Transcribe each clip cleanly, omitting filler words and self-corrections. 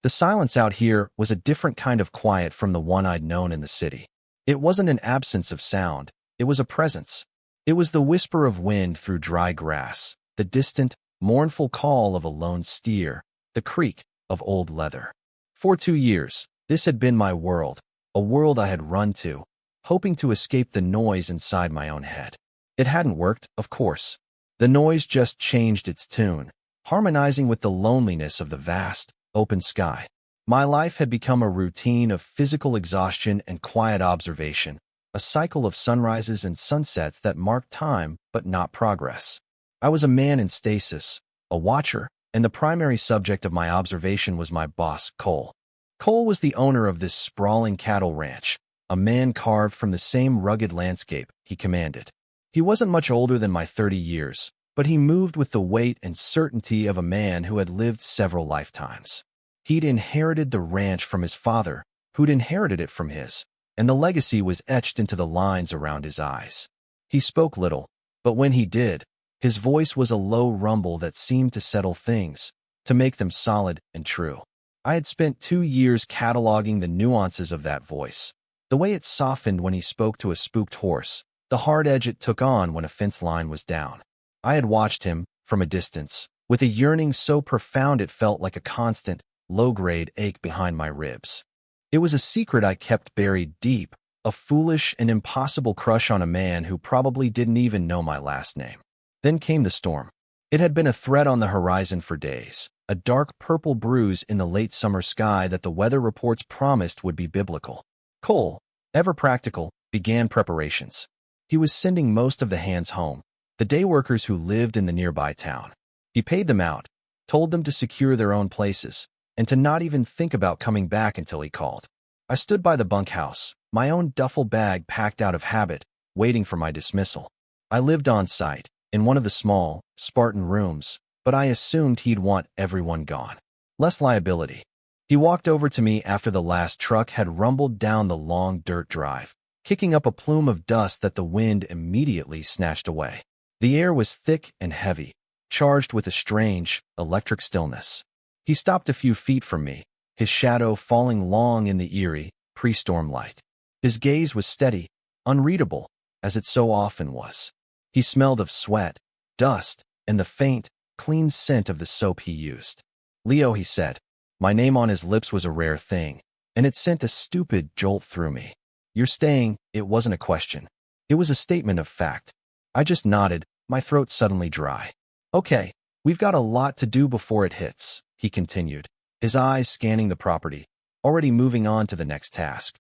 The silence out here was a different kind of quiet from the one I'd known in the city. It wasn't an absence of sound, it was a presence. It was the whisper of wind through dry grass, the distant, mournful call of a lone steer, the creak of old leather. For 2 years, this had been my world, a world I had run to, hoping to escape the noise inside my own head. It hadn't worked, of course. The noise just changed its tune, harmonizing with the loneliness of the vast, open sky. My life had become a routine of physical exhaustion and quiet observation, a cycle of sunrises and sunsets that marked time but not progress. I was a man in stasis, a watcher, and the primary subject of my observation was my boss, Cole. Cole was the owner of this sprawling cattle ranch, a man carved from the same rugged landscape he commanded. He wasn't much older than my 30 years, but he moved with the weight and certainty of a man who had lived several lifetimes. He'd inherited the ranch from his father, who'd inherited it from his, and the legacy was etched into the lines around his eyes. He spoke little, but when he did, his voice was a low rumble that seemed to settle things, to make them solid and true. I had spent 2 years cataloging the nuances of that voice, the way it softened when he spoke to a spooked horse, the hard edge it took on when a fence line was down. I had watched him, from a distance, with a yearning so profound it felt like a constant, low-grade ache behind my ribs. It was a secret I kept buried deep, a foolish and impossible crush on a man who probably didn't even know my last name. Then came the storm. It had been a threat on the horizon for days, a dark purple bruise in the late summer sky that the weather reports promised would be biblical. Cole, ever practical, began preparations. He was sending most of the hands home, the day workers who lived in the nearby town. He paid them out, told them to secure their own places, and to not even think about coming back until he called. I stood by the bunkhouse, my own duffel bag packed out of habit, waiting for my dismissal. I lived on site, in one of the small, Spartan rooms, but I assumed he'd want everyone gone. Less liability. He walked over to me after the last truck had rumbled down the long dirt drive, kicking up a plume of dust that the wind immediately snatched away. The air was thick and heavy, charged with a strange, electric stillness. He stopped a few feet from me, his shadow falling long in the eerie, pre-storm light. His gaze was steady, unreadable, as it so often was. He smelled of sweat, dust, and the faint, clean scent of the soap he used. "Leo," he said. My name on his lips was a rare thing, and it sent a stupid jolt through me. "You're staying." It wasn't a question. It was a statement of fact. I just nodded, my throat suddenly dry. "Okay, we've got a lot to do before it hits," he continued, his eyes scanning the property, already moving on to the next task.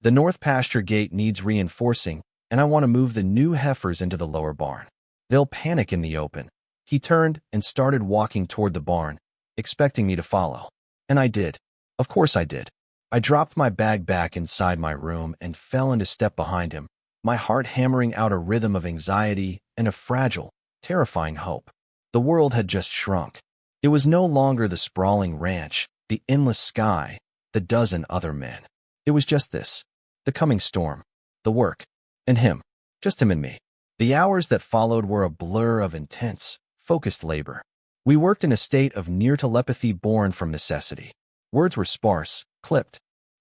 "The north pasture gate needs reinforcing, and I want to move the new heifers into the lower barn. They'll panic in the open." He turned and started walking toward the barn, expecting me to follow. And I did. Of course I did. I dropped my bag back inside my room and fell into step behind him, my heart hammering out a rhythm of anxiety and a fragile, terrifying hope. The world had just shrunk. It was no longer the sprawling ranch, the endless sky, the dozen other men. It was just this, the coming storm, the work, and him, just him and me. The hours that followed were a blur of intense, focused labor. We worked in a state of near telepathy born from necessity. Words were sparse, clipped.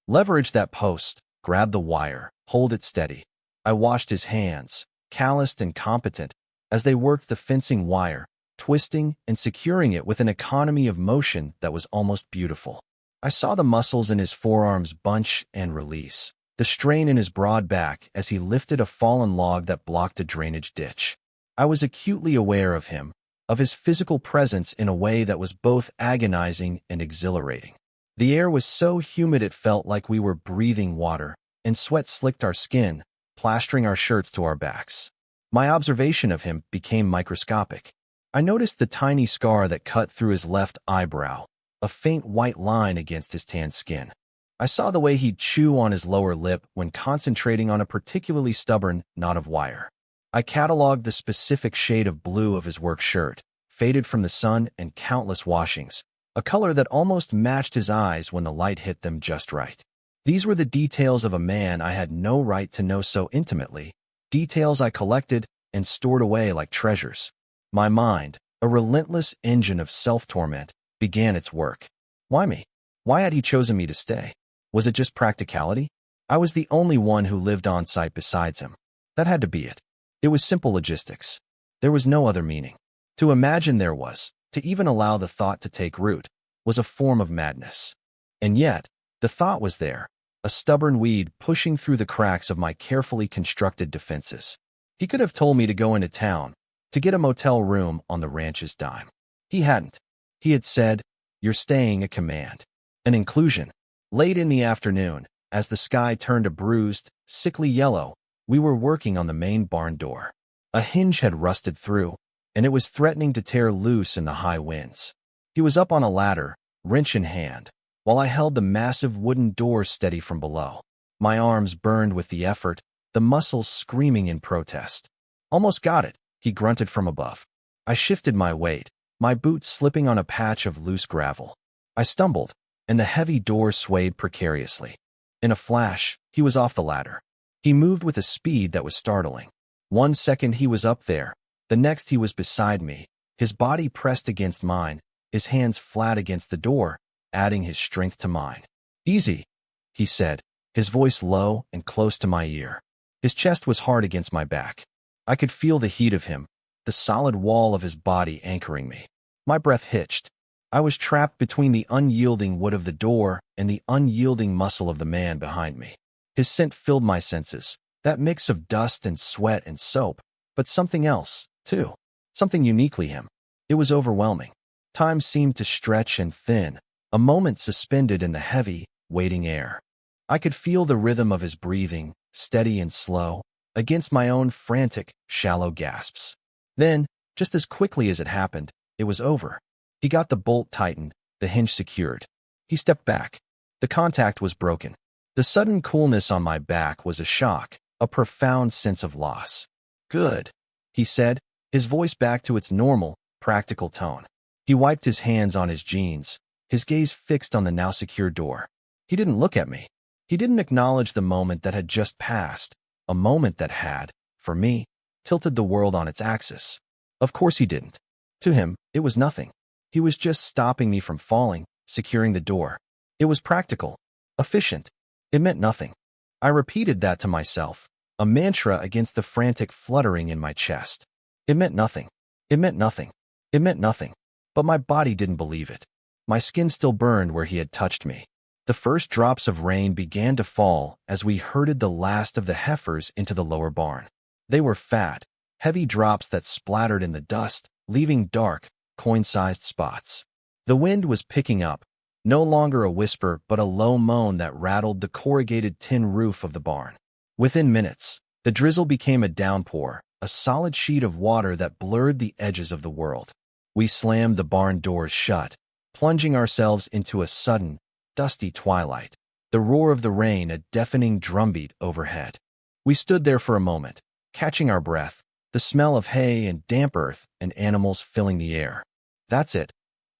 Leverage that post, grab the wire, hold it steady. I watched his hands, calloused and competent, as they worked the fencing wire, twisting and securing it with an economy of motion that was almost beautiful. I saw the muscles in his forearms bunch and release, the strain in his broad back as he lifted a fallen log that blocked a drainage ditch. I was acutely aware of him, of his physical presence in a way that was both agonizing and exhilarating. The air was so humid it felt like we were breathing water, and sweat slicked our skin, plastering our shirts to our backs. My observation of him became microscopic. I noticed the tiny scar that cut through his left eyebrow, a faint white line against his tan skin. I saw the way he'd chew on his lower lip when concentrating on a particularly stubborn knot of wire. I cataloged the specific shade of blue of his work shirt, faded from the sun and countless washings, a color that almost matched his eyes when the light hit them just right. These were the details of a man I had no right to know so intimately, details I collected and stored away like treasures. My mind, a relentless engine of self-torment, began its work. Why me? Why had he chosen me to stay? Was it just practicality? I was the only one who lived on site besides him. That had to be it. It was simple logistics. There was no other meaning. To imagine there was, to even allow the thought to take root, was a form of madness. And yet, the thought was there, a stubborn weed pushing through the cracks of my carefully constructed defenses. He could have told me to go into town, to get a motel room on the ranch's dime. He hadn't. He had said, "You're staying," a command. An inclusion. Late in the afternoon, as the sky turned a bruised, sickly yellow, we were working on the main barn door. A hinge had rusted through, and it was threatening to tear loose in the high winds. He was up on a ladder, wrench in hand, while I held the massive wooden door steady from below. My arms burned with the effort, the muscles screaming in protest. "Almost got it," he grunted from above. I shifted my weight, my boot slipping on a patch of loose gravel. I stumbled, and the heavy door swayed precariously. In a flash, he was off the ladder. He moved with a speed that was startling. 1 second he was up there, the next he was beside me, his body pressed against mine, his hands flat against the door, adding his strength to mine. "Easy," he said, his voice low and close to my ear. His chest was hard against my back. I could feel the heat of him, the solid wall of his body anchoring me. My breath hitched. I was trapped between the unyielding wood of the door and the unyielding muscle of the man behind me. His scent filled my senses, that mix of dust and sweat and soap, but something else, too. Something uniquely him. It was overwhelming. Time seemed to stretch and thin, a moment suspended in the heavy, waiting air. I could feel the rhythm of his breathing, steady and slow, against my own frantic, shallow gasps. Then, just as quickly as it happened, it was over. He got the bolt tightened, the hinge secured. He stepped back. The contact was broken. The sudden coolness on my back was a shock, a profound sense of loss. "Good," he said, his voice back to its normal, practical tone. He wiped his hands on his jeans, his gaze fixed on the now secure door. He didn't look at me. He didn't acknowledge the moment that had just passed, a moment that had, for me, tilted the world on its axis. Of course he didn't. To him, it was nothing. He was just stopping me from falling, securing the door. It was practical, efficient. It meant nothing. I repeated that to myself, a mantra against the frantic fluttering in my chest. It meant nothing. It meant nothing. It meant nothing. But my body didn't believe it. My skin still burned where he had touched me. The first drops of rain began to fall as we herded the last of the heifers into the lower barn. They were fat, heavy drops that splattered in the dust, leaving dark, coin-sized spots. The wind was picking up, no longer a whisper but a low moan that rattled the corrugated tin roof of the barn. Within minutes, the drizzle became a downpour, a solid sheet of water that blurred the edges of the world. We slammed the barn doors shut, plunging ourselves into a sudden, dusty twilight, the roar of the rain a deafening drumbeat overhead. We stood there for a moment, catching our breath, the smell of hay and damp earth and animals filling the air. "That's it,"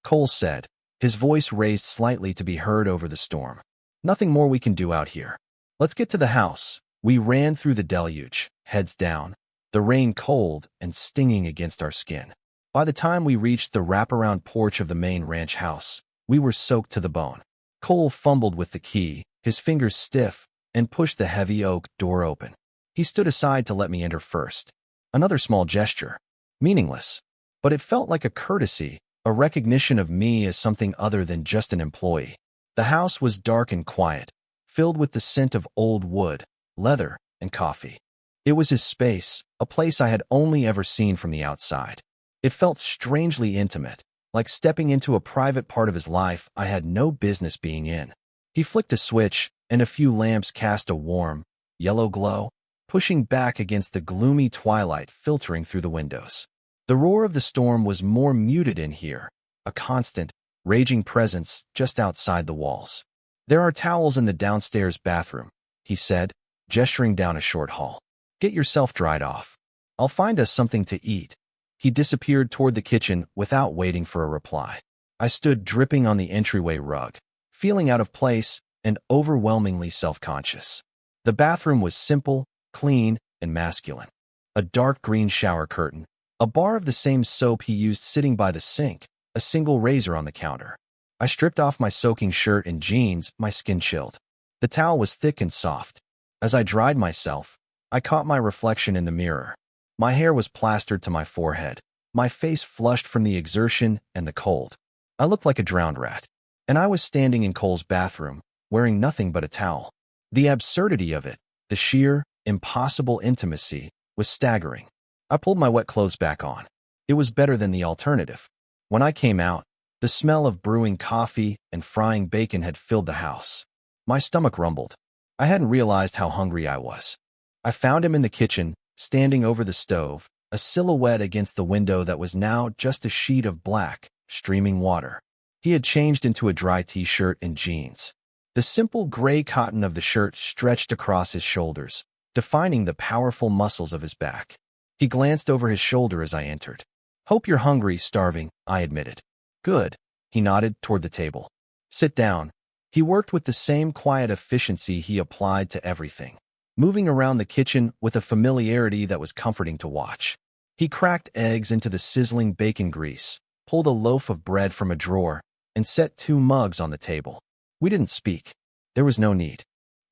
Cole said, his voice raised slightly to be heard over the storm. "Nothing more we can do out here. Let's get to the house." We ran through the deluge, heads down, the rain cold and stinging against our skin. By the time we reached the wraparound porch of the main ranch house, we were soaked to the bone. Cole fumbled with the key, his fingers stiff, and pushed the heavy oak door open. He stood aside to let me enter first. Another small gesture. Meaningless. But it felt like a courtesy, a recognition of me as something other than just an employee. The house was dark and quiet, filled with the scent of old wood, leather, and coffee. It was his space, a place I had only ever seen from the outside. It felt strangely intimate, like stepping into a private part of his life I had no business being in. He flicked a switch, and a few lamps cast a warm, yellow glow, pushing back against the gloomy twilight filtering through the windows. The roar of the storm was more muted in here, a constant, raging presence just outside the walls. "There are towels in the downstairs bathroom," he said, gesturing down a short hall. "Get yourself dried off. I'll find us something to eat." He disappeared toward the kitchen without waiting for a reply. I stood dripping on the entryway rug, feeling out of place and overwhelmingly self-conscious. The bathroom was simple, clean, and masculine. A dark green shower curtain, a bar of the same soap he used sitting by the sink, a single razor on the counter. I stripped off my soaking shirt and jeans, my skin chilled. The towel was thick and soft. As I dried myself, I caught my reflection in the mirror. My hair was plastered to my forehead, my face flushed from the exertion and the cold. I looked like a drowned rat. And I was standing in Cole's bathroom, wearing nothing but a towel. The absurdity of it, the sheer, impossible intimacy, was staggering. I pulled my wet clothes back on. It was better than the alternative. When I came out, the smell of brewing coffee and frying bacon had filled the house. My stomach rumbled. I hadn't realized how hungry I was. I found him in the kitchen, standing over the stove, a silhouette against the window that was now just a sheet of black, streaming water. He had changed into a dry t-shirt and jeans. The simple gray cotton of the shirt stretched across his shoulders, defining the powerful muscles of his back. He glanced over his shoulder as I entered. "Hope you're hungry, starving," I admitted. "Good." He nodded toward the table. "Sit down." He worked with the same quiet efficiency he applied to everything, moving around the kitchen with a familiarity that was comforting to watch. He cracked eggs into the sizzling bacon grease, pulled a loaf of bread from a drawer, and set 2 mugs on the table. We didn't speak. There was no need.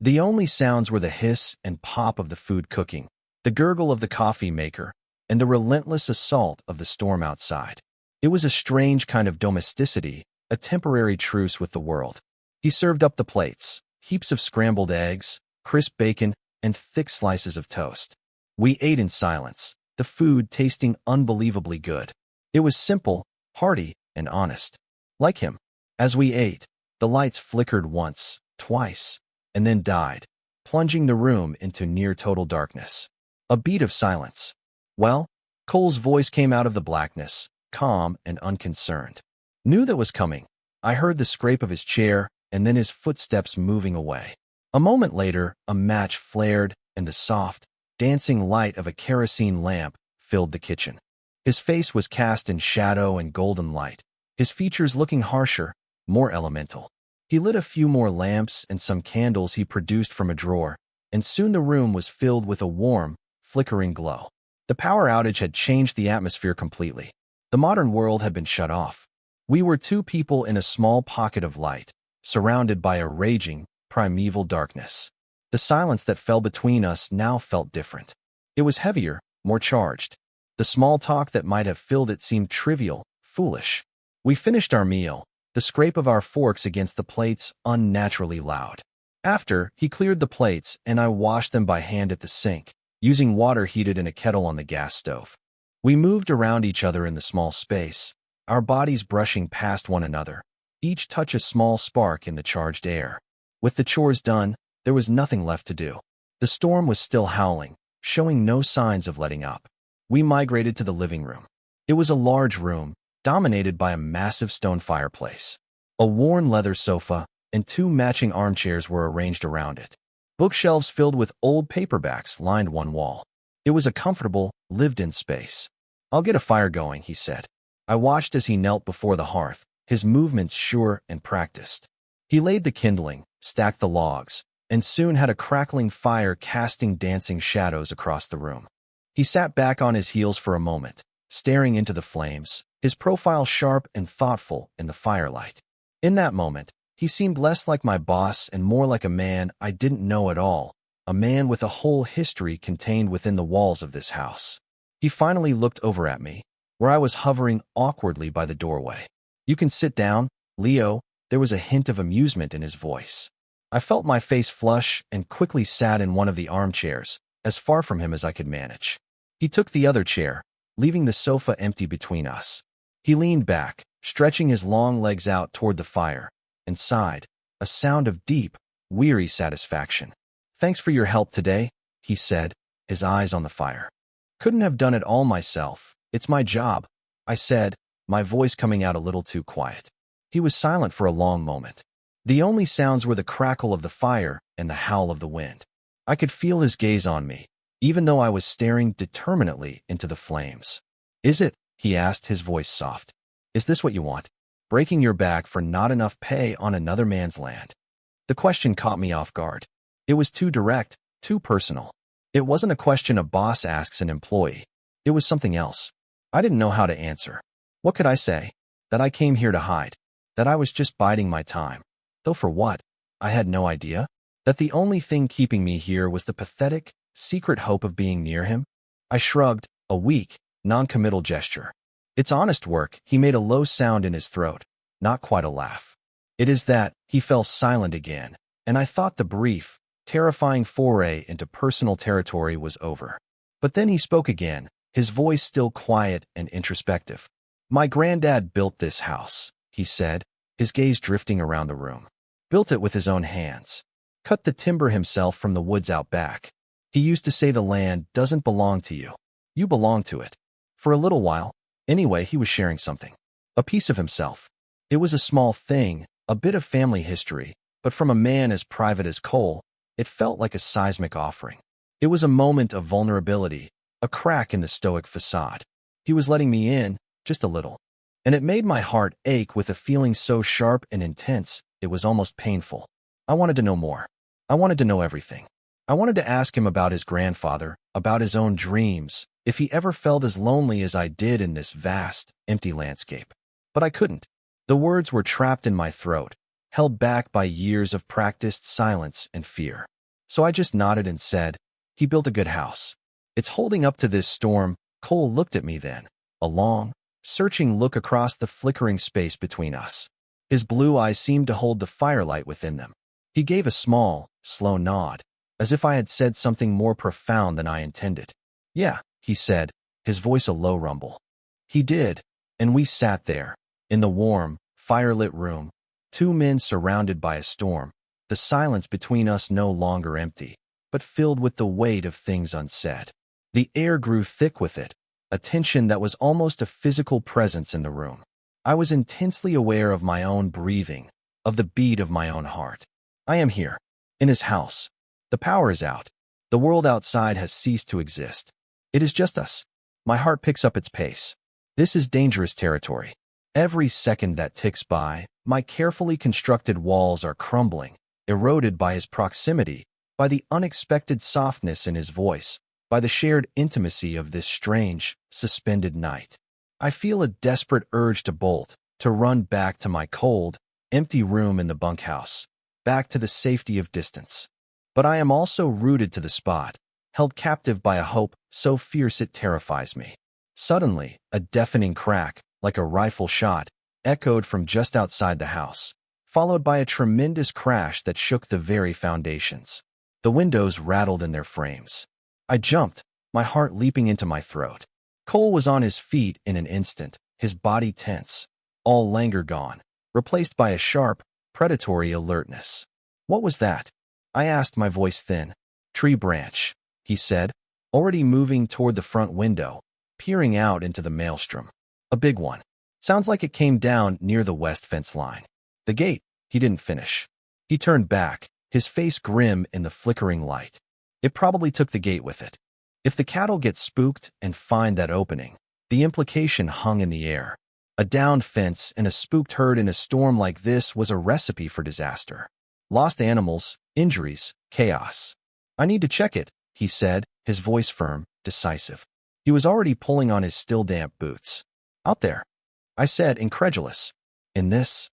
The only sounds were the hiss and pop of the food cooking, the gurgle of the coffee maker, and the relentless assault of the storm outside. It was a strange kind of domesticity, a temporary truce with the world. He served up the plates, heaps of scrambled eggs, crisp bacon, and thick slices of toast. We ate in silence, the food tasting unbelievably good. It was simple, hearty, and honest. Like him. As we ate, the lights flickered once, twice, and then died, plunging the room into near-total darkness. A beat of silence. "Well?" Cole's voice came out of the blackness, calm and unconcerned. Knew that was coming. I heard the scrape of his chair, and then his footsteps moving away. A moment later, a match flared, and the soft, dancing light of a kerosene lamp filled the kitchen. His face was cast in shadow and golden light, his features looking harsher, more elemental. He lit a few more lamps and some candles he produced from a drawer, and soon the room was filled with a warm, flickering glow. The power outage had changed the atmosphere completely. The modern world had been shut off. We were 2 people in a small pocket of light, surrounded by a raging, primeval darkness. The silence that fell between us now felt different. It was heavier, more charged. The small talk that might have filled it seemed trivial, foolish. We finished our meal, the scrape of our forks against the plates unnaturally loud. After, he cleared the plates, and I washed them by hand at the sink, using water heated in a kettle on the gas stove. We moved around each other in the small space, our bodies brushing past one another, each touch a small spark in the charged air. With the chores done, there was nothing left to do. The storm was still howling, showing no signs of letting up. We migrated to the living room. It was a large room, dominated by a massive stone fireplace. A worn leather sofa and 2 matching armchairs were arranged around it. Bookshelves filled with old paperbacks lined one wall. It was a comfortable, lived-in space. "I'll get a fire going," he said. I watched as he knelt before the hearth, his movements sure and practiced. He laid the kindling, stacked the logs, and soon had a crackling fire casting dancing shadows across the room. He sat back on his heels for a moment, staring into the flames, his profile sharp and thoughtful in the firelight. In that moment, he seemed less like my boss and more like a man I didn't know at all, a man with a whole history contained within the walls of this house. He finally looked over at me, where I was hovering awkwardly by the doorway. "You can sit down, Leo." There was a hint of amusement in his voice. I felt my face flush and quickly sat in one of the armchairs, as far from him as I could manage. He took the other chair, leaving the sofa empty between us. He leaned back, stretching his long legs out toward the fire, and sighed, a sound of deep, weary satisfaction. "Thanks for your help today," he said, his eyes on the fire. "Couldn't have done it all myself. It's my job," I said, my voice coming out a little too quiet. He was silent for a long moment. The only sounds were the crackle of the fire and the howl of the wind. I could feel his gaze on me, even though I was staring determinately into the flames. "Is it?" he asked, his voice soft. "Is this what you want? Breaking your back for not enough pay on another man's land?" The question caught me off guard. It was too direct, too personal. It wasn't a question a boss asks an employee. It was something else. I didn't know how to answer. What could I say? That I came here to hide? that I was just biding my time. Though for what? I had no idea. That the only thing keeping me here was the pathetic, secret hope of being near him? I shrugged, a weak, non-committal gesture. It's honest work. He made a low sound in his throat, not quite a laugh. It is that, he fell silent again, and I thought the brief, terrifying foray into personal territory was over. But then he spoke again, his voice still quiet and introspective. My granddad built this house, he said, his gaze drifting around the room. Built it with his own hands. Cut the timber himself from the woods out back. He used to say the land doesn't belong to you. You belong to it. For a little while, anyway, he was sharing something. A piece of himself. It was a small thing, a bit of family history, but from a man as private as Cole, it felt like a seismic offering. It was a moment of vulnerability, a crack in the stoic facade. He was letting me in, just a little. And it made my heart ache with a feeling so sharp and intense, it was almost painful. I wanted to know more. I wanted to know everything. I wanted to ask him about his grandfather, about his own dreams, if he ever felt as lonely as I did in this vast, empty landscape. But I couldn't. The words were trapped in my throat, held back by years of practiced silence and fear. So I just nodded and said, he built a good house. It's holding up to this storm. Cole looked at me then, a long, searching look across the flickering space between us. His blue eyes seemed to hold the firelight within them. He gave a small, slow nod, as if I had said something more profound than I intended. Yeah, he said, his voice a low rumble. He did, and we sat there, in the warm, firelit room, two men surrounded by a storm, the silence between us no longer empty, but filled with the weight of things unsaid. The air grew thick with it, a tension that was almost a physical presence in the room. I was intensely aware of my own breathing, of the beat of my own heart. I am here, in his house. The power is out. The world outside has ceased to exist. It is just us. My heart picks up its pace. This is dangerous territory. Every second that ticks by, my carefully constructed walls are crumbling, eroded by his proximity, by the unexpected softness in his voice, by the shared intimacy of this strange, suspended night. I feel a desperate urge to bolt, to run back to my cold, empty room in the bunkhouse, back to the safety of distance. But I am also rooted to the spot, held captive by a hope so fierce it terrifies me. Suddenly, a deafening crack, like a rifle shot, echoed from just outside the house, followed by a tremendous crash that shook the very foundations. The windows rattled in their frames. I jumped, my heart leaping into my throat. Cole was on his feet in an instant, his body tense, all languor gone, replaced by a sharp, predatory alertness. What was that? I asked, my voice thin. Tree branch, he said, already moving toward the front window, peering out into the maelstrom. A big one. Sounds like it came down near the west fence line. The gate, he didn't finish. He turned back, his face grim in the flickering light. It probably took the gate with it. If the cattle get spooked and find that opening, the implication hung in the air. A downed fence and a spooked herd in a storm like this was a recipe for disaster. Lost animals, injuries, chaos. I need to check it, he said, his voice firm, decisive. He was already pulling on his still damp boots. Out there, I said, incredulous. In this?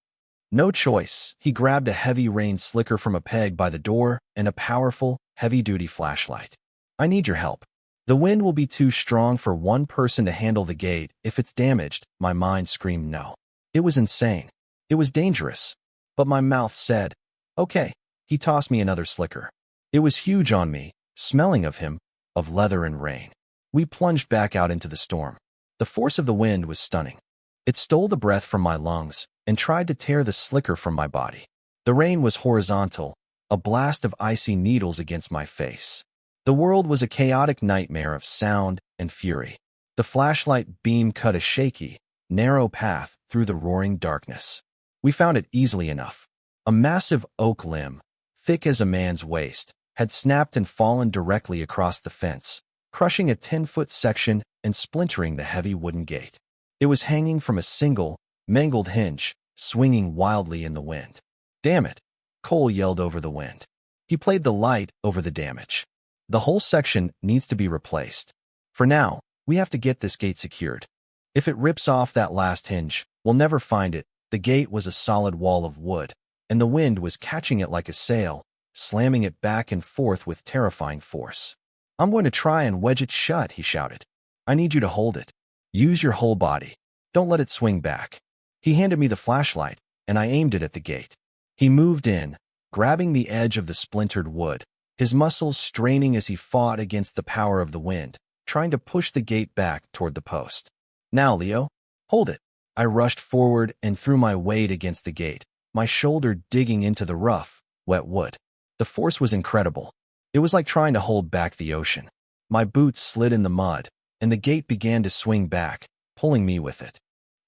No choice. He grabbed a heavy rain slicker from a peg by the door and a powerful, heavy-duty flashlight. I need your help. The wind will be too strong for one person to handle the gate. If it's damaged, my mind screamed no. It was insane. It was dangerous. But my mouth said, okay. He tossed me another slicker. It was huge on me, smelling of him, of leather and rain. We plunged back out into the storm. The force of the wind was stunning. It stole the breath from my lungs and tried to tear the slicker from my body. The rain was horizontal, a blast of icy needles against my face. The world was a chaotic nightmare of sound and fury. The flashlight beam cut a shaky, narrow path through the roaring darkness. We found it easily enough. A massive oak limb, thick as a man's waist, had snapped and fallen directly across the fence, crushing a 10-foot section and splintering the heavy wooden gate. It was hanging from a single, mangled hinge, swinging wildly in the wind. Damn it, Cole yelled over the wind. He played the light over the damage. The whole section needs to be replaced. For now, we have to get this gate secured. If it rips off that last hinge, we'll never find it, The gate was a solid wall of wood, and the wind was catching it like a sail, slamming it back and forth with terrifying force. "I'm going to try and wedge it shut," he shouted. "I need you to hold it. Use your whole body. Don't let it swing back." He handed me the flashlight, and I aimed it at the gate. He moved in, grabbing the edge of the splintered wood, his muscles straining as he fought against the power of the wind, trying to push the gate back toward the post. "Now, Leo, hold it." I rushed forward and threw my weight against the gate, my shoulder digging into the rough, wet wood. The force was incredible. It was like trying to hold back the ocean. My boots slid in the mud, and the gate began to swing back, pulling me with it.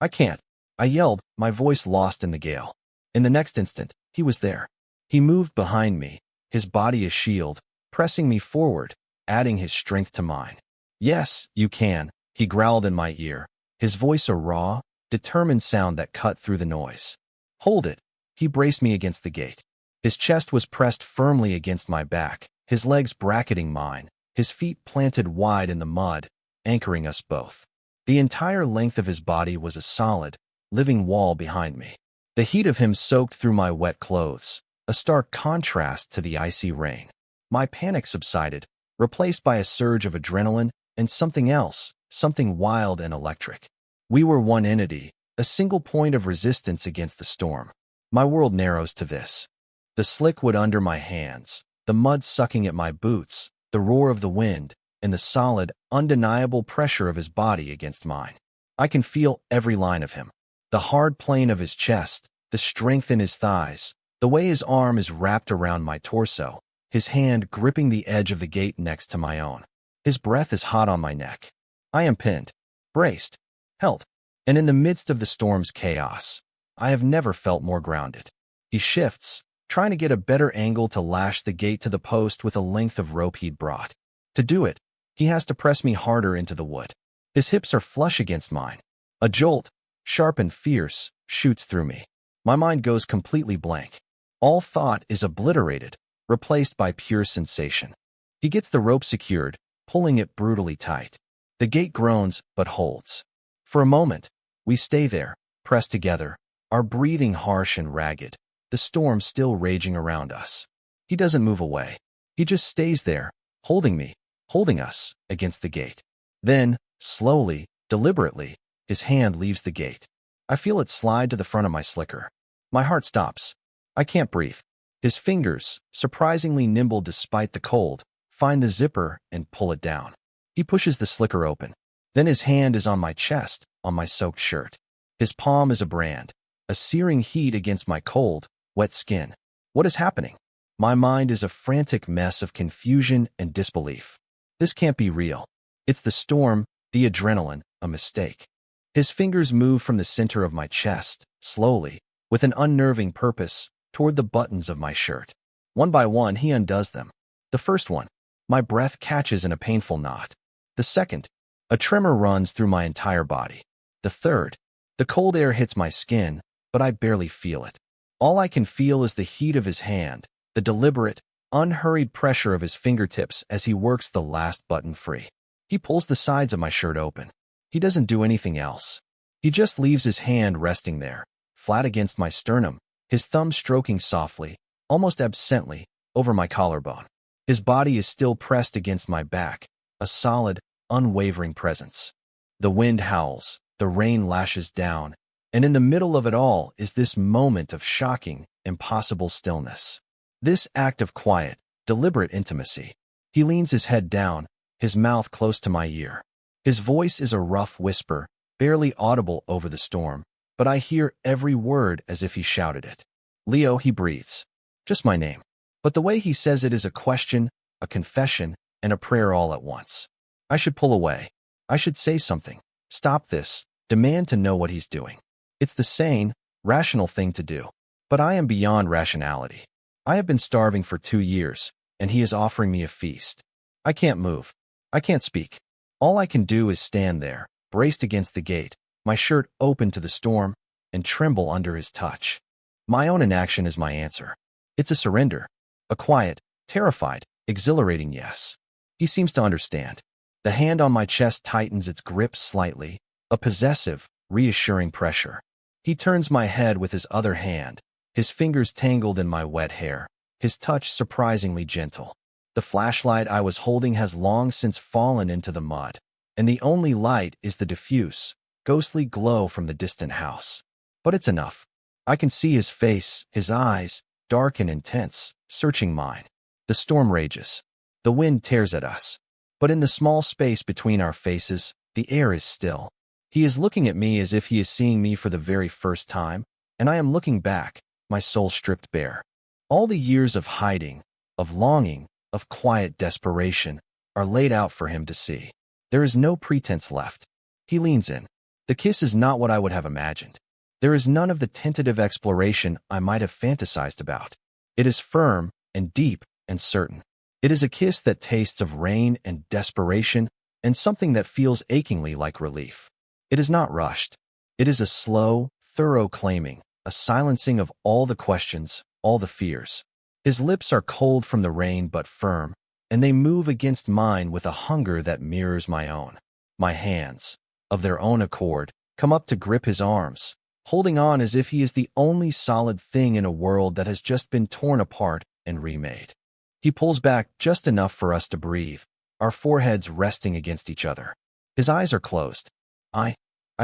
"I can't," I yelled, my voice lost in the gale. In the next instant, he was there. He moved behind me, his body a shield, pressing me forward, adding his strength to mine. "Yes, you can," he growled in my ear, his voice a raw, determined sound that cut through the noise. "Hold it." He braced me against the gate. His chest was pressed firmly against my back, his legs bracketing mine, his feet planted wide in the mud, anchoring us both. The entire length of his body was a solid, living wall behind me. The heat of him soaked through my wet clothes, a stark contrast to the icy rain. My panic subsided, replaced by a surge of adrenaline and something else, something wild and electric. We were one entity, a single point of resistance against the storm. My world narrows to this. The slick wood under my hands, the mud sucking at my boots, the roar of the wind, and the solid, undeniable pressure of his body against mine. I can feel every line of him. The hard plane of his chest, the strength in his thighs, the way his arm is wrapped around my torso, his hand gripping the edge of the gate next to my own. His breath is hot on my neck. I am pinned, braced, held, and in the midst of the storm's chaos, I have never felt more grounded. He shifts, trying to get a better angle to lash the gate to the post with a length of rope he'd brought. To do it, he has to press me harder into the wood. His hips are flush against mine. A jolt, sharp and fierce, shoots through me. My mind goes completely blank. All thought is obliterated, replaced by pure sensation. He gets the rope secured, pulling it brutally tight. The gate groans, but holds. For a moment, we stay there, pressed together, our breathing harsh and ragged, the storm still raging around us. He doesn't move away. He just stays there, holding me, holding us, against the gate. Then, slowly, deliberately, his hand leaves the gate. I feel it slide to the front of my slicker. My heart stops. I can't breathe. His fingers, surprisingly nimble despite the cold, find the zipper and pull it down. He pushes the slicker open. Then his hand is on my chest, on my soaked shirt. His palm is a brand, a searing heat against my cold, wet skin. What is happening? My mind is a frantic mess of confusion and disbelief. This can't be real. It's the storm, the adrenaline, a mistake. His fingers move from the center of my chest, slowly, with an unnerving purpose, toward the buttons of my shirt. One by one, he undoes them. The first one, my breath catches in a painful knot. The second, a tremor runs through my entire body. The third, the cold air hits my skin, but I barely feel it. All I can feel is the heat of his hand, the deliberate, unhurried pressure of his fingertips as he works the last button free. He pulls the sides of my shirt open. He doesn't do anything else. He just leaves his hand resting there, flat against my sternum, his thumb stroking softly, almost absently, over my collarbone. His body is still pressed against my back, a solid, unwavering presence. The wind howls, the rain lashes down, and in the middle of it all is this moment of shocking, impossible stillness. This act of quiet, deliberate intimacy. He leans his head down, his mouth close to my ear. His voice is a rough whisper, barely audible over the storm, but I hear every word as if he shouted it. "Leo," he breathes. Just my name. But the way he says it is a question, a confession, and a prayer all at once. I should pull away. I should say something. Stop this. Demand to know what he's doing. It's the sane, rational thing to do. But I am beyond rationality. I have been starving for 2 years, and he is offering me a feast. I can't move. I can't speak. All I can do is stand there, braced against the gate, my shirt open to the storm, and tremble under his touch. My own inaction is my answer. It's a surrender. A quiet, terrified, exhilarating yes. He seems to understand. The hand on my chest tightens its grip slightly, a possessive, reassuring pressure. He turns my head with his other hand, his fingers tangled in my wet hair, his touch surprisingly gentle. The flashlight I was holding has long since fallen into the mud, and the only light is the diffuse, ghostly glow from the distant house. But it's enough. I can see his face, his eyes, dark and intense, searching mine. The storm rages. The wind tears at us. But in the small space between our faces, the air is still. He is looking at me as if he is seeing me for the very first time, and I am looking back, my soul stripped bare. All the years of hiding, of longing, of quiet desperation are laid out for him to see. There is no pretense left. He leans in. The kiss is not what I would have imagined. There is none of the tentative exploration I might have fantasized about. It is firm and deep and certain. It is a kiss that tastes of rain and desperation and something that feels achingly like relief. It is not rushed. It is a slow, thorough claiming, a silencing of all the questions, all the fears. His lips are cold from the rain but firm, and they move against mine with a hunger that mirrors my own. My hands, of their own accord, come up to grip his arms, holding on as if he is the only solid thing in a world that has just been torn apart and remade. He pulls back just enough for us to breathe, our foreheads resting against each other. His eyes are closed. I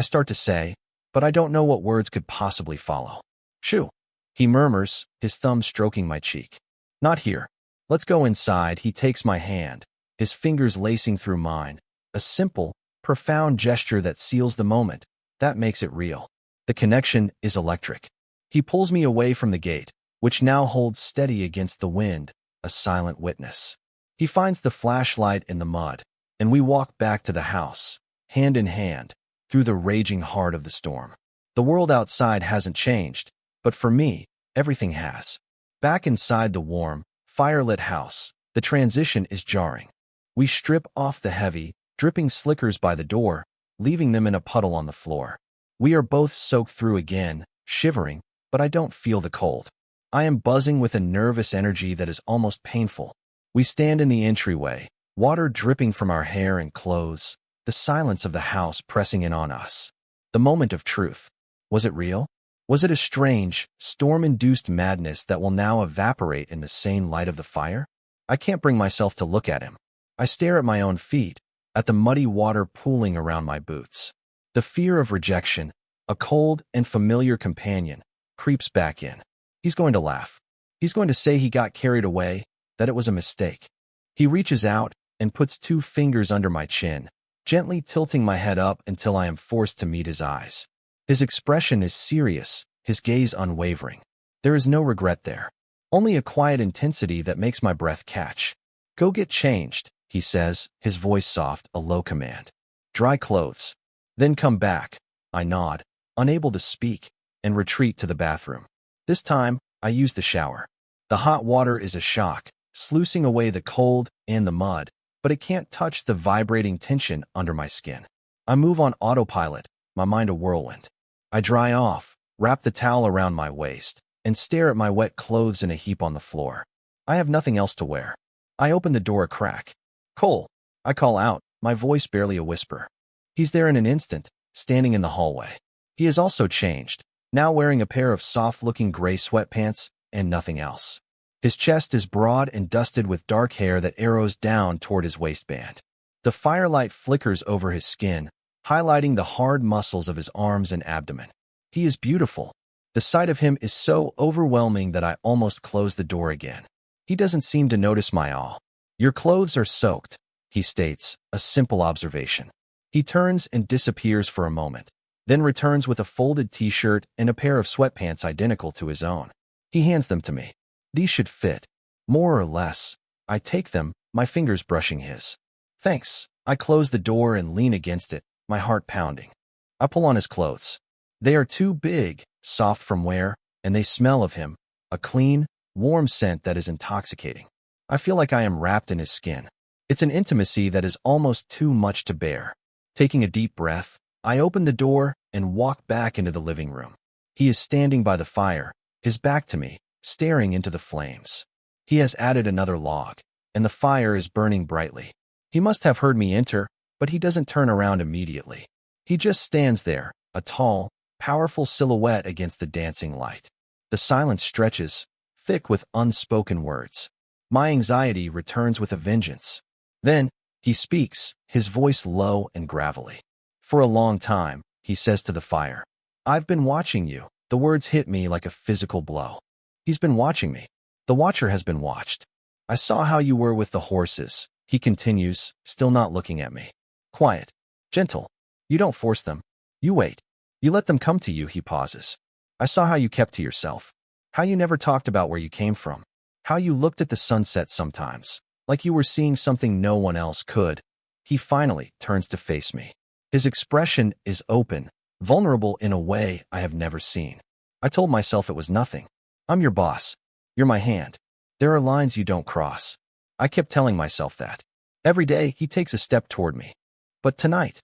start to say, but I don't know what words could possibly follow. Shoo, he murmurs, his thumb stroking my cheek. Not here. Let's go inside. He takes my hand, his fingers lacing through mine, a simple, profound gesture that seals the moment, that makes it real. The connection is electric. He pulls me away from the gate, which now holds steady against the wind, a silent witness. He finds the flashlight in the mud, and we walk back to the house, hand in hand, through the raging heart of the storm. The world outside hasn't changed, but for me, everything has. Back inside the warm, firelit house, the transition is jarring. We strip off the heavy, dripping slickers by the door, leaving them in a puddle on the floor. We are both soaked through again, shivering, but I don't feel the cold. I am buzzing with a nervous energy that is almost painful. We stand in the entryway, water dripping from our hair and clothes, the silence of the house pressing in on us. The moment of truth. Was it real? Was it a strange, storm-induced madness that will now evaporate in the sane light of the fire? I can't bring myself to look at him. I stare at my own feet, at the muddy water pooling around my boots. The fear of rejection, a cold and familiar companion, creeps back in. He's going to laugh. He's going to say he got carried away, that it was a mistake. He reaches out and puts 2 fingers under my chin, gently tilting my head up until I am forced to meet his eyes. His expression is serious, his gaze unwavering. There is no regret there. Only a quiet intensity that makes my breath catch. Go get changed, he says, his voice soft, a low command. Dry clothes. Then come back. I nod, unable to speak, and retreat to the bathroom. This time, I use the shower. The hot water is a shock, sluicing away the cold and the mud, but it can't touch the vibrating tension under my skin. I move on autopilot, my mind a whirlwind. I dry off, wrap the towel around my waist, and stare at my wet clothes in a heap on the floor. I have nothing else to wear. I open the door a crack. Cole, I call out, my voice barely a whisper. He's there in an instant, standing in the hallway. He has also changed, now wearing a pair of soft-looking gray sweatpants and nothing else. His chest is broad and dusted with dark hair that arrows down toward his waistband. The firelight flickers over his skin, highlighting the hard muscles of his arms and abdomen. He is beautiful. The sight of him is so overwhelming that I almost close the door again. He doesn't seem to notice my awe. Your clothes are soaked, he states, a simple observation. He turns and disappears for a moment, then returns with a folded t-shirt and a pair of sweatpants identical to his own. He hands them to me. These should fit. More or less. I take them, my fingers brushing his. Thanks. I close the door and lean against it, my heart pounding. I pull on his clothes. They are too big, soft from wear, and they smell of him, a clean, warm scent that is intoxicating. I feel like I am wrapped in his skin. It's an intimacy that is almost too much to bear. Taking a deep breath, I open the door and walk back into the living room. He is standing by the fire, his back to me, staring into the flames. He has added another log, and the fire is burning brightly. He must have heard me enter, but he doesn't turn around immediately. He just stands there, a tall, powerful silhouette against the dancing light. The silence stretches, thick with unspoken words. My anxiety returns with a vengeance. Then, he speaks, his voice low and gravelly. For a long time, he says to the fire. I've been watching you. The words hit me like a physical blow. He's been watching me. The watcher has been watched. I saw how you were with the horses, he continues, still not looking at me. Quiet. Gentle. You don't force them. You wait. You let them come to you, he pauses. I saw how you kept to yourself. How you never talked about where you came from. How you looked at the sunset sometimes, like you were seeing something no one else could. He finally turns to face me. His expression is open, vulnerable in a way I have never seen. I told myself it was nothing. I'm your boss. You're my hand. There are lines you don't cross. I kept telling myself that. Every day, he takes a step toward me. But tonight,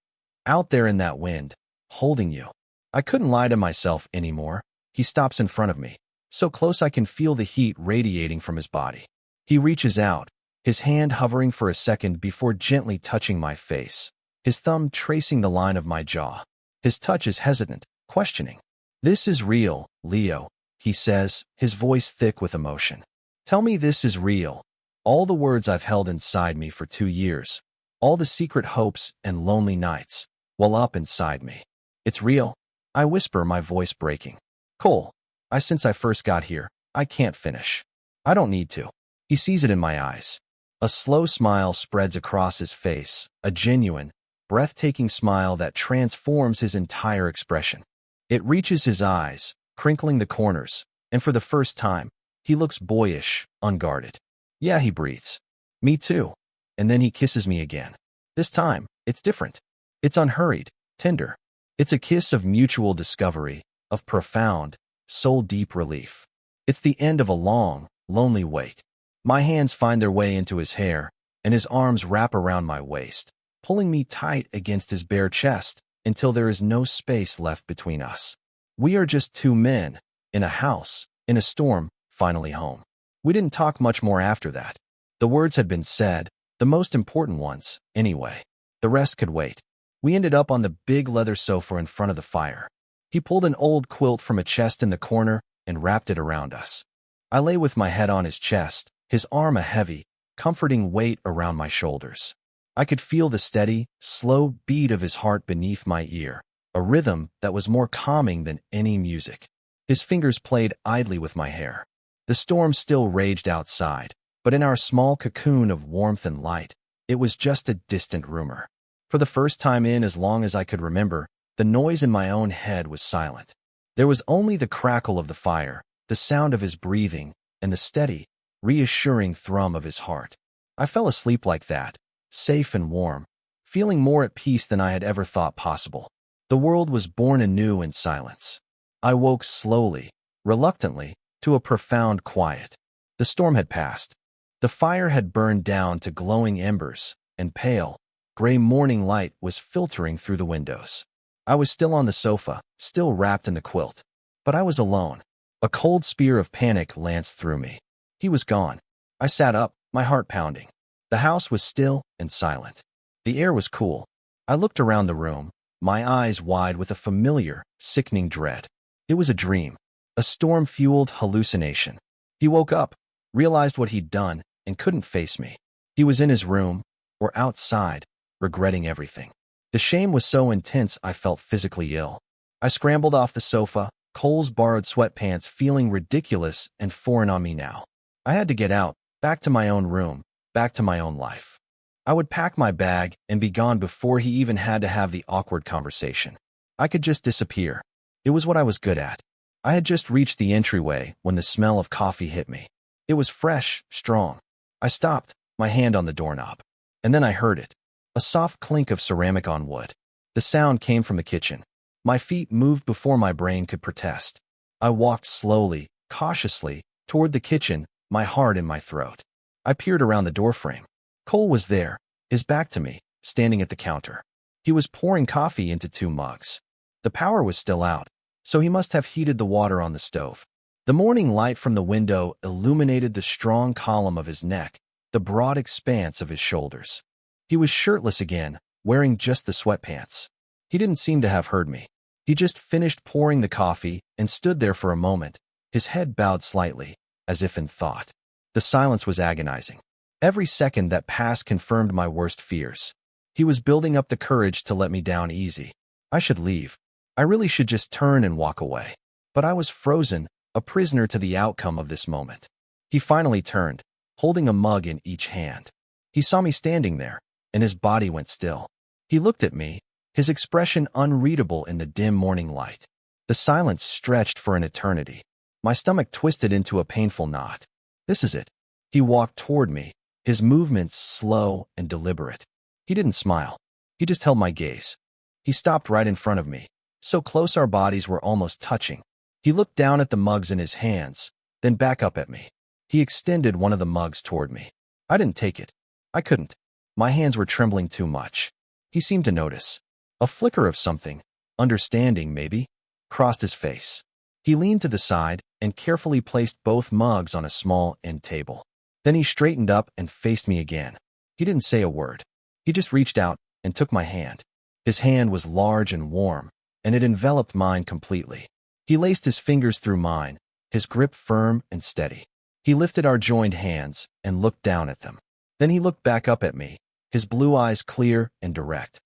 out there in that wind, holding you, I couldn't lie to myself anymore. He stops in front of me, so close I can feel the heat radiating from his body. He reaches out, his hand hovering for a second before gently touching my face, his thumb tracing the line of my jaw. His touch is hesitant, questioning. This is real, Leo, he says, his voice thick with emotion. Tell me this is real. All the words I've held inside me for 2 years, all the secret hopes and lonely nights, well up inside me. It's real. I whisper, my voice breaking. Cole, since I first got here, I can't finish. I don't need to. He sees it in my eyes. A slow smile spreads across his face, a genuine, breathtaking smile that transforms his entire expression. It reaches his eyes, crinkling the corners, and for the first time, he looks boyish, unguarded. Yeah, he breathes. Me too. And then he kisses me again. This time, it's different. It's unhurried, tender. It's a kiss of mutual discovery, of profound, soul-deep relief. It's the end of a long, lonely wait. My hands find their way into his hair, and his arms wrap around my waist, pulling me tight against his bare chest until there is no space left between us. We are just 2 men, in a house, in a storm, finally home. We didn't talk much more after that. The words had been said, the most important ones, anyway. The rest could wait. We ended up on the big leather sofa in front of the fire. He pulled an old quilt from a chest in the corner and wrapped it around us. I lay with my head on his chest, his arm a heavy, comforting weight around my shoulders. I could feel the steady, slow beat of his heart beneath my ear, a rhythm that was more calming than any music. His fingers played idly with my hair. The storm still raged outside, but in our small cocoon of warmth and light, it was just a distant rumor. For the first time in as long as I could remember, the noise in my own head was silent. There was only the crackle of the fire, the sound of his breathing, and the steady, reassuring thrum of his heart. I fell asleep like that, safe and warm, feeling more at peace than I had ever thought possible. The world was born anew in silence. I woke slowly, reluctantly, to a profound quiet. The storm had passed. The fire had burned down to glowing embers, and pale, gray morning light was filtering through the windows. I was still on the sofa, still wrapped in the quilt. But I was alone. A cold spear of panic lanced through me. He was gone. I sat up, my heart pounding. The house was still and silent. The air was cool. I looked around the room, my eyes wide with a familiar, sickening dread. It was a dream, a storm-fueled hallucination. He woke up, realized what he'd done, and couldn't face me. He was in his room, or outside, regretting everything. The shame was so intense I felt physically ill. I scrambled off the sofa, Cole's borrowed sweatpants feeling ridiculous and foreign on me now. I had to get out, back to my own room, back to my own life. I would pack my bag and be gone before he even had to have the awkward conversation. I could just disappear. It was what I was good at. I had just reached the entryway when the smell of coffee hit me. It was fresh, strong. I stopped, my hand on the doorknob. And then I heard it. A soft clink of ceramic on wood. The sound came from the kitchen. My feet moved before my brain could protest. I walked slowly, cautiously, toward the kitchen, my heart in my throat. I peered around the doorframe. Cole was there, his back to me, standing at the counter. He was pouring coffee into 2 mugs. The power was still out, so he must have heated the water on the stove. The morning light from the window illuminated the strong column of his neck, the broad expanse of his shoulders. He was shirtless again, wearing just the sweatpants. He didn't seem to have heard me. He just finished pouring the coffee and stood there for a moment, his head bowed slightly, as if in thought. The silence was agonizing. Every second that passed confirmed my worst fears. He was building up the courage to let me down easy. I should leave. I really should just turn and walk away. But I was frozen, a prisoner to the outcome of this moment. He finally turned, holding a mug in each hand. He saw me standing there, and his body went still. He looked at me, his expression unreadable in the dim morning light. The silence stretched for an eternity. My stomach twisted into a painful knot. This is it. He walked toward me, his movements slow and deliberate. He didn't smile. He just held my gaze. He stopped right in front of me, so close our bodies were almost touching. He looked down at the mugs in his hands, then back up at me. He extended one of the mugs toward me. I didn't take it. I couldn't. My hands were trembling too much. He seemed to notice. A flicker of something, understanding maybe, crossed his face. He leaned to the side and carefully placed both mugs on a small end table. Then he straightened up and faced me again. He didn't say a word. He just reached out and took my hand. His hand was large and warm, and it enveloped mine completely. He laced his fingers through mine, his grip firm and steady. He lifted our joined hands and looked down at them. Then he looked back up at me, his blue eyes clear and direct.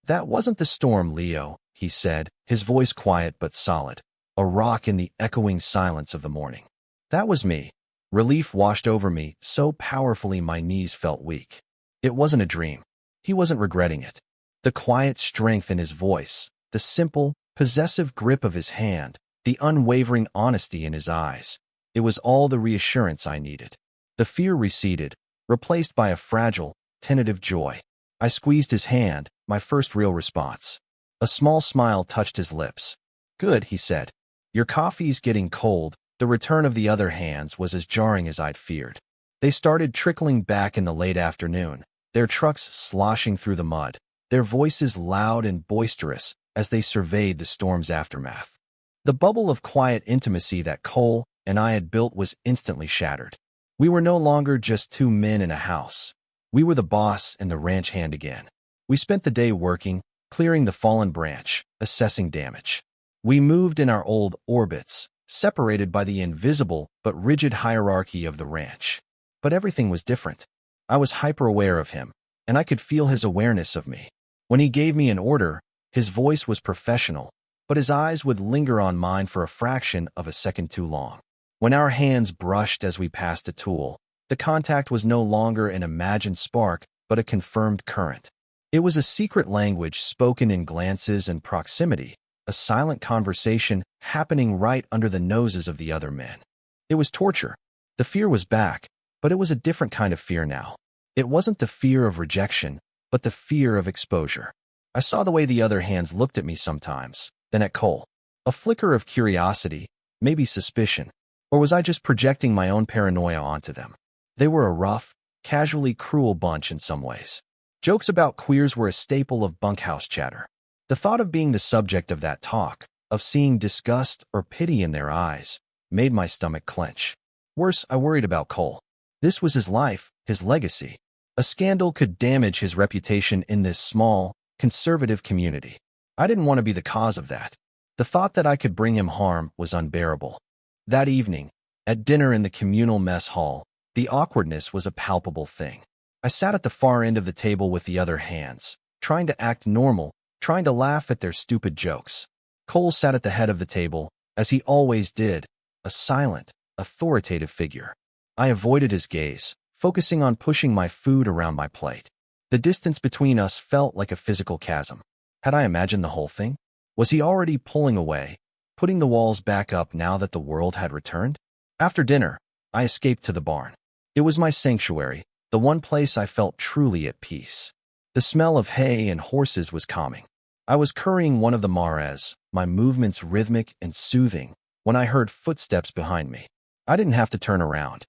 "That wasn't the storm, Leo," he said, his voice quiet but solid, a rock in the echoing silence of the morning. "That was me." Relief washed over me so powerfully my knees felt weak. It wasn't a dream. He wasn't regretting it. The quiet strength in his voice, the simple, possessive grip of his hand, the unwavering honesty in his eyes. It was all the reassurance I needed. The fear receded, replaced by a fragile, tentative joy. I squeezed his hand, my first real response. A small smile touched his lips. "Good," he said. "Your coffee's getting cold." The return of the other hands was as jarring as I'd feared. They started trickling back in the late afternoon, their trucks sloshing through the mud, their voices loud and boisterous as they surveyed the storm's aftermath. The bubble of quiet intimacy that Cole and I had built was instantly shattered. We were no longer just two men in a house. We were the boss and the ranch hand again. We spent the day working, clearing the fallen branch, assessing damage. We moved in our old orbits, separated by the invisible but rigid hierarchy of the ranch. But everything was different. I was hyper-aware of him, and I could feel his awareness of me. When he gave me an order, his voice was professional, but his eyes would linger on mine for a fraction of a second too long. When our hands brushed as we passed a tool, the contact was no longer an imagined spark, but a confirmed current. It was a secret language spoken in glances and proximity, a silent conversation happening right under the noses of the other men. It was torture. The fear was back, but it was a different kind of fear now. It wasn't the fear of rejection, but the fear of exposure. I saw the way the other hands looked at me sometimes, then at Cole. A flicker of curiosity, maybe suspicion, or was I just projecting my own paranoia onto them? They were a rough, casually cruel bunch in some ways. Jokes about queers were a staple of bunkhouse chatter. The thought of being the subject of that talk, of seeing disgust or pity in their eyes, made my stomach clench. Worse, I worried about Cole. This was his life, his legacy. A scandal could damage his reputation in this small, conservative community. I didn't want to be the cause of that. The thought that I could bring him harm was unbearable. That evening, at dinner in the communal mess hall, the awkwardness was a palpable thing. I sat at the far end of the table with the other hands, trying to act normal, trying to laugh at their stupid jokes. Cole sat at the head of the table, as he always did, a silent, authoritative figure. I avoided his gaze, focusing on pushing my food around my plate. The distance between us felt like a physical chasm. Had I imagined the whole thing? Was he already pulling away, putting the walls back up now that the world had returned? After dinner, I escaped to the barn. It was my sanctuary, the one place I felt truly at peace. The smell of hay and horses was calming. I was currying one of the mares, my movements rhythmic and soothing, when I heard footsteps behind me. I didn't have to turn around.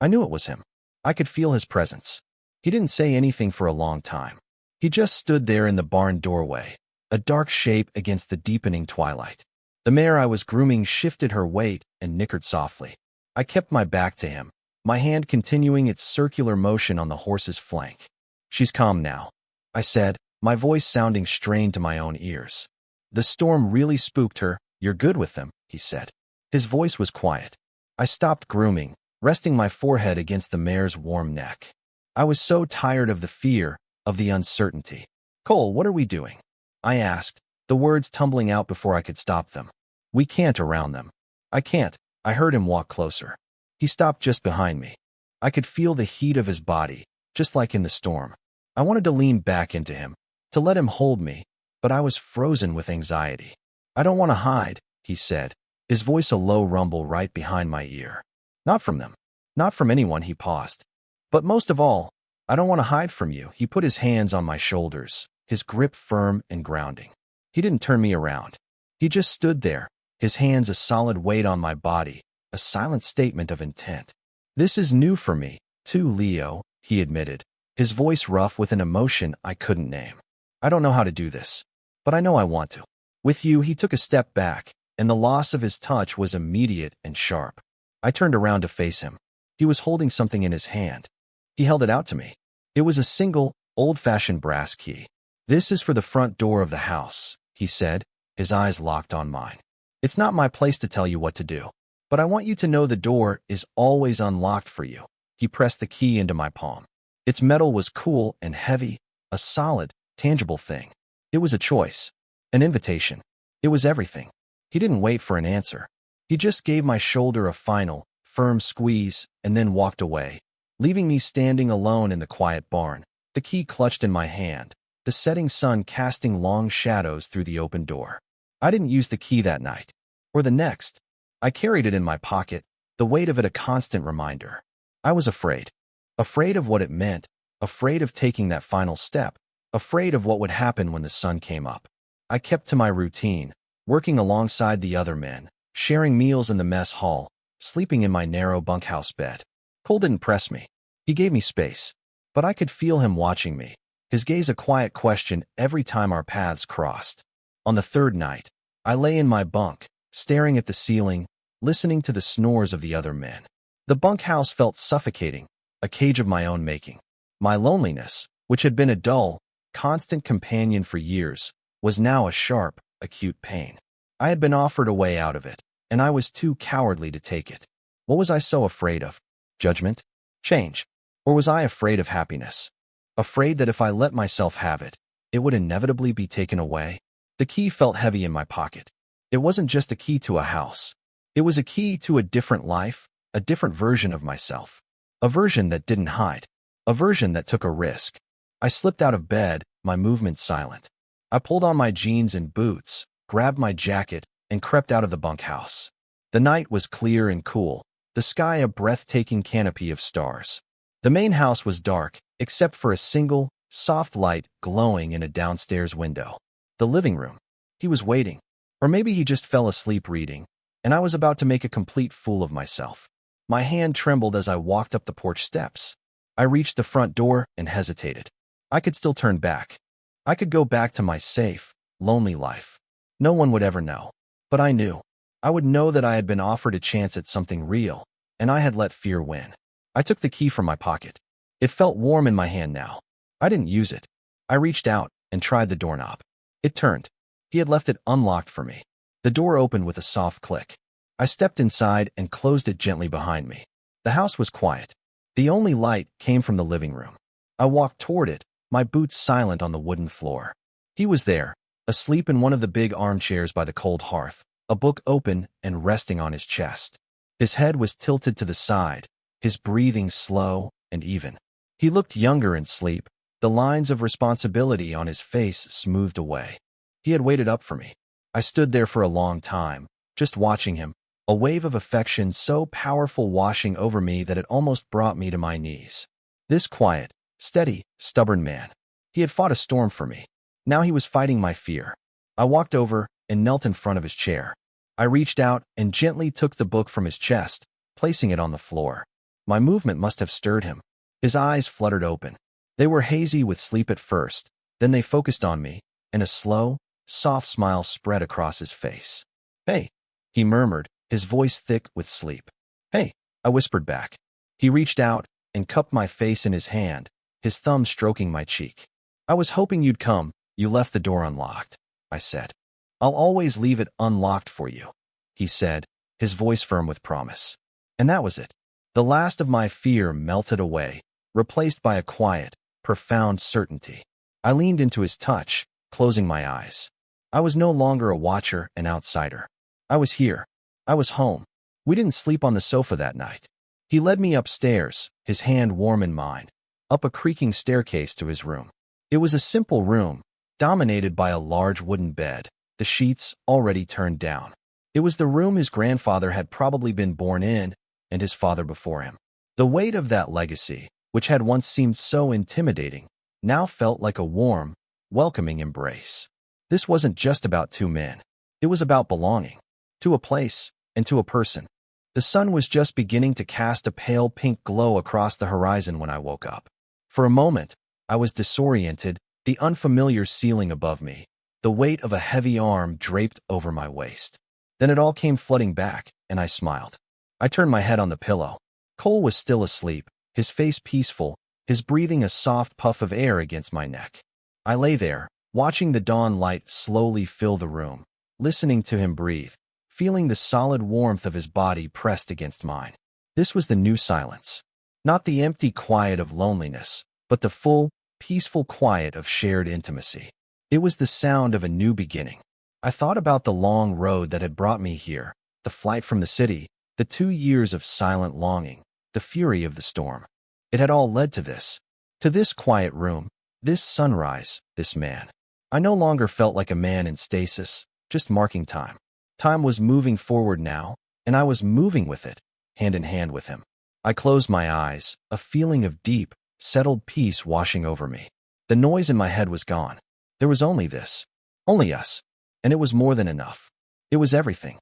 I knew it was him. I could feel his presence. He didn't say anything for a long time. He just stood there in the barn doorway, a dark shape against the deepening twilight. The mare I was grooming shifted her weight and nickered softly. I kept my back to him, my hand continuing its circular motion on the horse's flank. "She's calm now," I said, my voice sounding strained to my own ears. The storm really spooked her. You're good with them, he said. His voice was quiet. I stopped grooming, resting my forehead against the mare's warm neck. I was so tired of the fear, of the uncertainty. Cole, what are we doing? I asked, the words tumbling out before I could stop them. We can't around them. I can't. I heard him walk closer. He stopped just behind me. I could feel the heat of his body, just like in the storm. I wanted to lean back into him, to let him hold me, but I was frozen with anxiety. I don't want to hide, he said, his voice a low rumble right behind my ear. Not from them. Not from anyone, he paused. But most of all, I don't want to hide from you. He put his hands on my shoulders, his grip firm and grounding. He didn't turn me around. He just stood there, his hands a solid weight on my body, a silent statement of intent. This is new for me, too, Leo, he admitted, his voice rough with an emotion I couldn't name. I don't know how to do this, but I know I want to. With you, he took a step back, and the loss of his touch was immediate and sharp. I turned around to face him. He was holding something in his hand. He held it out to me. It was a single, old-fashioned brass key. This is for the front door of the house, he said, his eyes locked on mine. It's not my place to tell you what to do, but I want you to know the door is always unlocked for you. He pressed the key into my palm. Its metal was cool and heavy, a solid, tangible thing. It was a choice, an invitation. It was everything. He didn't wait for an answer. He just gave my shoulder a final, firm squeeze and then walked away, leaving me standing alone in the quiet barn, the key clutched in my hand, the setting sun casting long shadows through the open door. I didn't use the key that night, or the next. I carried it in my pocket, the weight of it a constant reminder. I was afraid. Afraid of what it meant, afraid of taking that final step, afraid of what would happen when the sun came up. I kept to my routine, working alongside the other men, sharing meals in the mess hall, sleeping in my narrow bunkhouse bed. Cole didn't press me. He gave me space, but I could feel him watching me, his gaze a quiet question every time our paths crossed. On the third night, I lay in my bunk, staring at the ceiling, listening to the snores of the other men. The bunkhouse felt suffocating, a cage of my own making. My loneliness, which had been a dull, constant companion for years, was now a sharp, acute pain. I had been offered a way out of it, and I was too cowardly to take it. What was I so afraid of? Judgment? Change? Or was I afraid of happiness? Afraid that if I let myself have it, it would inevitably be taken away? The key felt heavy in my pocket. It wasn't just a key to a house. It was a key to a different life, a different version of myself. A version that didn't hide. A version that took a risk. I slipped out of bed, my movements silent. I pulled on my jeans and boots, grabbed my jacket, and crept out of the bunkhouse. The night was clear and cool, the sky a breathtaking canopy of stars. The main house was dark, except for a single, soft light glowing in a downstairs window. The living room. He was waiting. Or maybe he just fell asleep reading, and I was about to make a complete fool of myself. My hand trembled as I walked up the porch steps. I reached the front door and hesitated. I could still turn back. I could go back to my safe, lonely life. No one would ever know. But I knew. I would know that I had been offered a chance at something real, and I had let fear win. I took the key from my pocket. It felt warm in my hand now. I didn't use it. I reached out and tried the doorknob. It turned. He had left it unlocked for me. The door opened with a soft click. I stepped inside and closed it gently behind me. The house was quiet. The only light came from the living room. I walked toward it, my boots silent on the wooden floor. He was there, asleep in one of the big armchairs by the cold hearth, a book open and resting on his chest. His head was tilted to the side, his breathing slow and even. He looked younger in sleep, the lines of responsibility on his face smoothed away. He had waited up for me. I stood there for a long time, just watching him, a wave of affection so powerful washing over me that it almost brought me to my knees. This quiet, steady, stubborn man. He had fought a storm for me. Now he was fighting my fear. I walked over and knelt in front of his chair. I reached out and gently took the book from his chest, placing it on the floor. My movement must have stirred him. His eyes fluttered open. They were hazy with sleep at first, then they focused on me, and a slow, soft smile spread across his face. "Hey," he murmured, his voice thick with sleep. "Hey," I whispered back. He reached out and cupped my face in his hand, his thumb stroking my cheek. "I was hoping you'd come. You left the door unlocked," I said. I'll always leave it unlocked for you," he said, his voice firm with promise. And that was it. The last of my fear melted away, replaced by a quiet, profound certainty. I leaned into his touch, closing my eyes. I was no longer a watcher, an outsider. I was here. I was home. We didn't sleep on the sofa that night. He led me upstairs, his hand warm in mine, up a creaking staircase to his room. It was a simple room, dominated by a large wooden bed, the sheets already turned down. It was the room his grandfather had probably been born in, and his father before him. The weight of that legacy, which had once seemed so intimidating, now felt like a warm, welcoming embrace. This wasn't just about two men. It was about belonging, to a place and to a person. The sun was just beginning to cast a pale pink glow across the horizon when I woke up. For a moment, I was disoriented, the unfamiliar ceiling above me, the weight of a heavy arm draped over my waist. Then it all came flooding back, and I smiled. I turned my head on the pillow. Cole was still asleep, his face peaceful, his breathing a soft puff of air against my neck. I lay there, watching the dawn light slowly fill the room, listening to him breathe, feeling the solid warmth of his body pressed against mine. This was the new silence. Not the empty quiet of loneliness, but the full, peaceful quiet of shared intimacy. It was the sound of a new beginning. I thought about the long road that had brought me here, the flight from the city, the 2 years of silent longing, the fury of the storm. It had all led to this quiet room, this sunrise, this man. I no longer felt like a man in stasis, just marking time. Time was moving forward now, and I was moving with it, hand in hand with him. I closed my eyes, a feeling of deep, settled peace washing over me. The noise in my head was gone. There was only this, only us, and it was more than enough. It was everything.